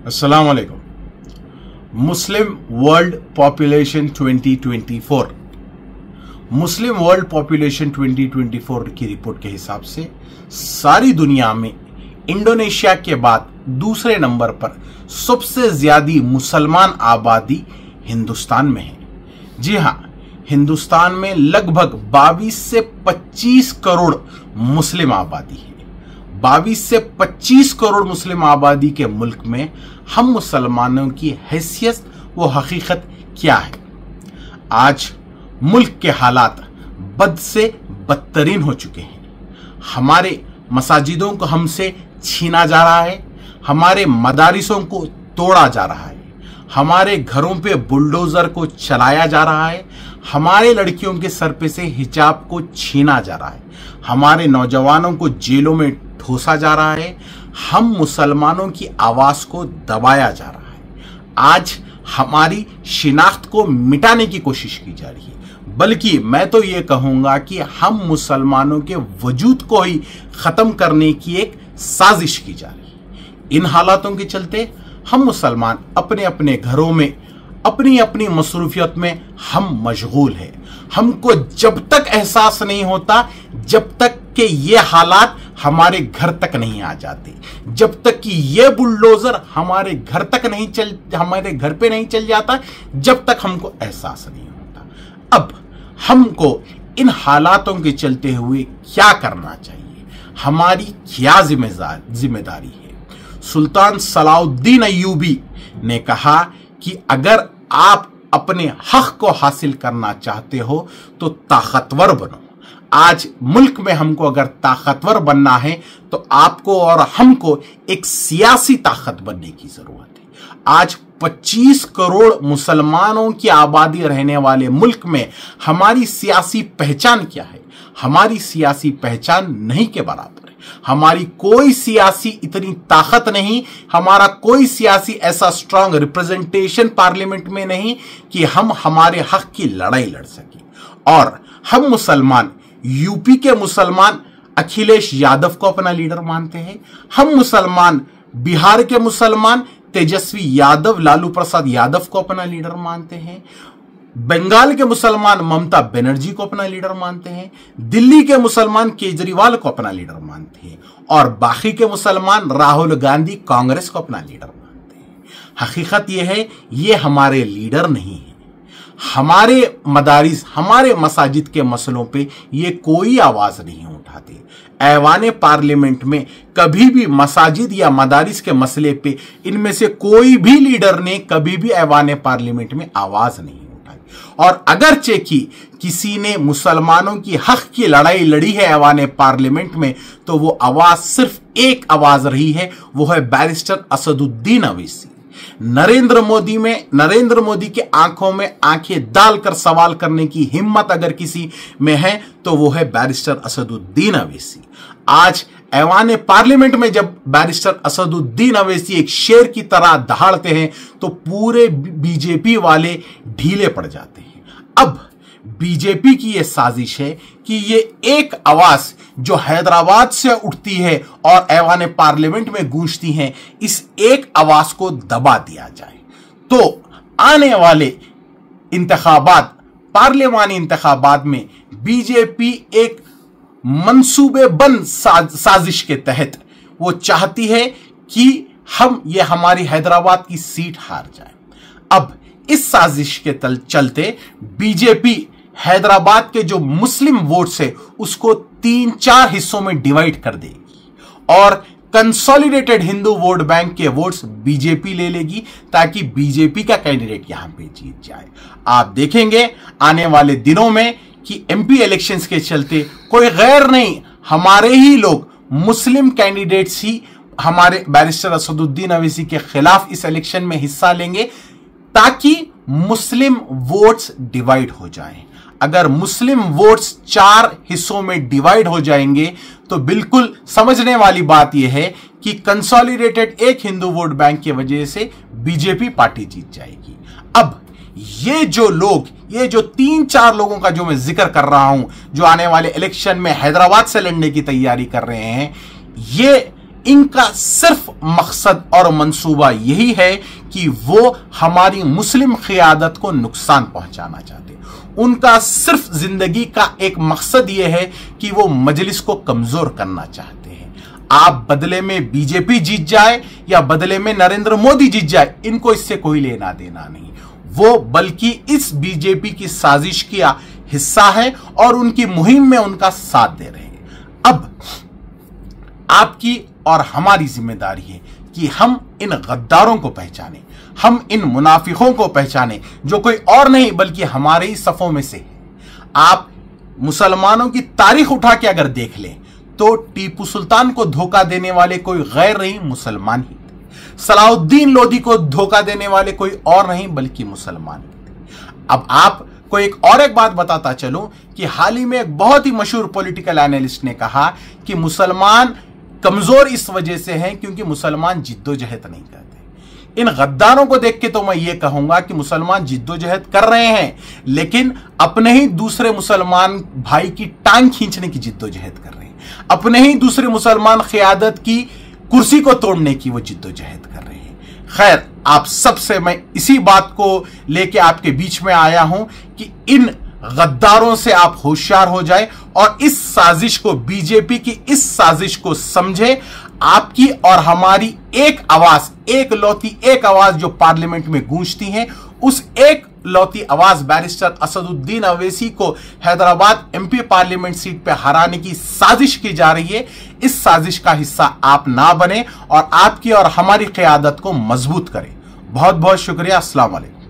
अस्सलाम वालेकुम। मुस्लिम world population 2024, मुस्लिम world population 2024 की रिपोर्ट के हिसाब से सारी दुनिया में इंडोनेशिया के बाद दूसरे नंबर पर सबसे ज्यादा मुसलमान आबादी हिंदुस्तान में है। जी हां, हिंदुस्तान में लगभग 22 से 25 करोड़ मुस्लिम आबादी है। 22 से 25 करोड़ मुस्लिम आबादी के मुल्क में हम मुसलमानों की हैसियत व हकीकत क्या है? आज मुल्क के हालात बद से बदतरीन हो चुके हैं। हमारे मसाजिदों को हमसे छीना जा रहा है, हमारे मदारिसों को तोड़ा जा रहा है, हमारे घरों पे बुलडोजर को चलाया जा रहा है, हमारे लड़कियों के सर पे से हिजाब को छीना जा रहा है, हमारे नौजवानों को जेलों में ठोसा जा रहा है, हम मुसलमानों की आवाज को दबाया जा रहा है। आज हमारी शिनाख्त को मिटाने की कोशिश की जा रही है, बल्कि मैं तो ये कहूंगा कि हम मुसलमानों के वजूद को ही खत्म करने की एक साजिश की जा रही है। इन हालातों के चलते हम मुसलमान अपने अपने घरों में अपनी अपनी मसरूफियत में हम मशगूल हैं। हमको जब तक एहसास नहीं होता, जब तक कि ये हालात हमारे घर तक नहीं आ जाते, जब तक कि ये बुलडोजर हमारे घर पे नहीं चल जाता, जब तक हमको एहसास नहीं होता। अब हमको इन हालातों के चलते हुए क्या करना चाहिए? हमारी क्या जिम्मेदारी है? सुल्तान सलाउद्दीन अय्यूबी ने कहा कि अगर आप अपने हक को हासिल करना चाहते हो तो ताकतवर बनो। आज मुल्क में हमको अगर ताकतवर बनना है तो आपको और हमको एक सियासी ताकत बनने की जरूरत है। आज 25 करोड़ मुसलमानों की आबादी रहने वाले मुल्क में हमारी सियासी पहचान क्या है? हमारी सियासी पहचान नहीं के बराबर है। हमारी कोई सियासी इतनी ताकत नहीं, हमारा कोई सियासी ऐसा स्ट्रांग रिप्रेजेंटेशन पार्लियामेंट में नहीं कि हम हमारे हक की लड़ाई लड़ सकें। और हम मुसलमान, यूपी के मुसलमान अखिलेश यादव को अपना लीडर मानते हैं। हम मुसलमान बिहार के मुसलमान तेजस्वी यादव, लालू प्रसाद यादव को अपना लीडर मानते हैं। बंगाल के मुसलमान ममता बनर्जी को अपना लीडर मानते हैं। दिल्ली के मुसलमान केजरीवाल को अपना लीडर मानते हैं। और बाकी के मुसलमान राहुल गांधी, कांग्रेस को अपना लीडर मानते हैं। हकीकत यह है, ये हमारे लीडर नहीं है। हमारे मदारिस, हमारे मसाजिद के मसलों पे ये कोई आवाज नहीं उठाते। ऐवान पार्लियामेंट में कभी भी मसाजिद या मदारिस के मसले पे इनमें से कोई भी लीडर ने कभी भी ऐवान पार्लियामेंट में आवाज नहीं उठाई। और अगरचे कि किसी ने मुसलमानों की हक की लड़ाई लड़ी है ऐवान पार्लियामेंट में, तो वो आवाज सिर्फ एक आवाज रही है, वो है बैरिस्टर असदुद्दीन अवैसी। नरेंद्र मोदी के आंखों में आंखें डालकर सवाल करने की हिम्मत अगर किसी में है तो वो है बैरिस्टर असदुद्दीन अवैसी। आज ऐवान पार्लियामेंट में जब बैरिस्टर असदुद्दीन अवैसी एक शेर की तरह दहाड़ते हैं तो पूरे बीजेपी वाले ढीले पड़ जाते हैं। अब बीजेपी की यह साजिश है कि ये एक आवाज जो हैदराबाद से उठती है और ऐवान पार्लियामेंट में गूंजती है, इस एक आवाज को दबा दिया जाए तो आने वाले इंतखाबात, पार्लियामानी इंतखाबात में बीजेपी एक मंसूबेबंद साजिश के तहत वो चाहती है कि ये हमारी हैदराबाद की सीट हार जाए। अब इस साजिश के चलते बीजेपी हैदराबाद के जो मुस्लिम वोट्स है उसको 3-4 हिस्सों में डिवाइड कर देगी और कंसोलिडेटेड हिंदू वोट बैंक के वोट्स बीजेपी ले लेगी ताकि बीजेपी का कैंडिडेट यहां पे जीत जाए। आप देखेंगे आने वाले दिनों में कि एमपी इलेक्शंस के चलते कोई गैर नहीं, हमारे ही लोग मुस्लिम कैंडिडेट्स ही हमारे बैरिस्टर असदुद्दीन अवैसी के खिलाफ इस इलेक्शन में हिस्सा लेंगे ताकि मुस्लिम वोट्स डिवाइड हो जाएं। अगर मुस्लिम वोट्स 4 हिस्सों में डिवाइड हो जाएंगे तो बिल्कुल समझने वाली बात यह है कि कंसोलिडेटेड एक हिंदू वोट बैंक की वजह से बीजेपी पार्टी जीत जाएगी। अब ये जो 3-4 लोगों का जो मैं जिक्र कर रहा हूं, जो आने वाले इलेक्शन में हैदराबाद से लड़ने की तैयारी कर रहे हैं, ये इनका सिर्फ मकसद और मंसूबा यही है कि वो हमारी मुस्लिम क़ियादत को नुकसान पहुंचाना चाहते हैं। उनका सिर्फ जिंदगी का एक मकसद यह है कि वो मजलिस को कमजोर करना चाहते हैं। आप बदले में बीजेपी जीत जाए या बदले में नरेंद्र मोदी जीत जाए, इनको इससे कोई लेना देना नहीं। वो बल्कि इस बीजेपी की साजिश का हिस्सा है और उनकी मुहिम में उनका साथ दे रहे हैं। अब आपकी और हमारी जिम्मेदारी है कि हम इन गद्दारों को पहचानें, हम इन मुनाफिकों को पहचानें, जो कोई और नहीं बल्कि हमारे ही सफों में से है। आप मुसलमानों की तारीख उठा के अगर देख लें तो टीपू सुल्तान को धोखा देने वाले कोई गैर नहीं, मुसलमान ही थे। सलाउद्दीन लोदी को धोखा देने वाले कोई और नहीं बल्कि मुसलमान ही थे। अब आप को एक बात बताता चलूं कि हाल ही में एक बहुत ही मशहूर पॉलिटिकल एनालिस्ट ने कहा कि मुसलमान कमजोर इस वजह से हैं क्योंकि मुसलमान जिद्दोजहद नहीं करते। इन गद्दारों को देख के तो मैं ये कहूंगा कि मुसलमान जिद्दोजहद कर रहे हैं, लेकिन अपने ही दूसरे मुसलमान भाई की टांग खींचने की जिद्दोजहद कर रहे हैं, अपने ही दूसरे मुसलमान क़ियादत की कुर्सी को तोड़ने की वो जिद्दोजहद कर रहे हैं। खैर, आप सबसे मैं इसी बात को लेके आपके बीच में आया हूं कि इन गद्दारों से आप होशियार हो जाए और इस साजिश को, बीजेपी की इस साजिश को समझे। आपकी और हमारी एक आवाज, एक लौती एक आवाज जो पार्लियामेंट में गूंजती है, उस एक लौती आवाज बैरिस्टर असदुद्दीन अवैसी को हैदराबाद एमपी पार्लियामेंट सीट पे हराने की साजिश की जा रही है। इस साजिश का हिस्सा आप ना बने और आपकी और हमारी क़ियादत को मजबूत करें। बहुत बहुत शुक्रिया। अस्सलाम वालेकुम।